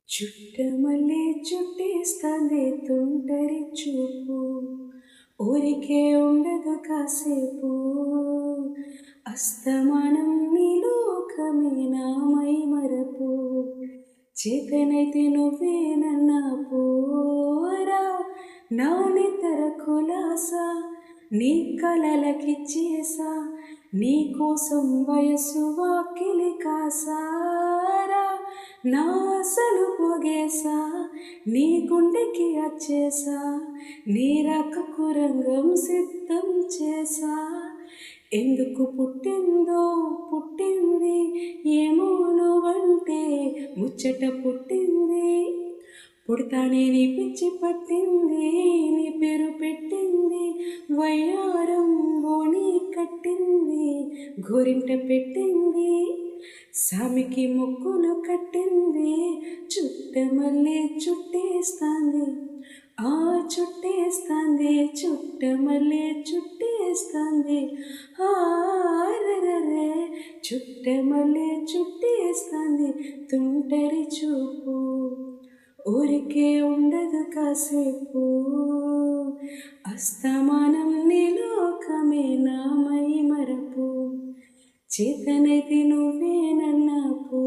చుట్టమల్లే చుట్టేస్తాందే తుంటరి చూపు, ఊరికే ఉండదు కాసేపు. అస్తమానం నీ లోకమే నామై మరపు, చేతనైతే నువ్వేనన్నా పోరా. నా నితర కులాసా నీ కలలకిచ్చేసా, నీ కోసం వయసు వాకిలి కాసారా. నా అసలు పొగేసా నీ గుండెకి వచ్చేసా, నీ రకకు రంగం సిద్ధం చేసా. ఎందుకు పుట్టిందో పుట్టింది, ఏమో నువ్వంటే ముచ్చట పుట్టింది. పుడతానే నీ పిచ్చి పట్టింది, నీ పేరు పెట్టింది, వయ్యారం ఓణి కట్టింది, గోరింట పెట్టింది, సామికి మొక్కులు కట్టింది. చుట్టమల్లే చుట్టేస్తాంది, ఆ చుట్టేస్తాంది, చుట్టమల్లే చుట్టేస్తాంది. ఆరరే చుట్టమల్లే చుట్టేస్తాంది తుంటరి చూపు, ఊరికే ఉండదు కాసేపు. అస్తమానం నీ లోకమే నామై మరపు, చేతనైతే నువ్వేనన్నా పో.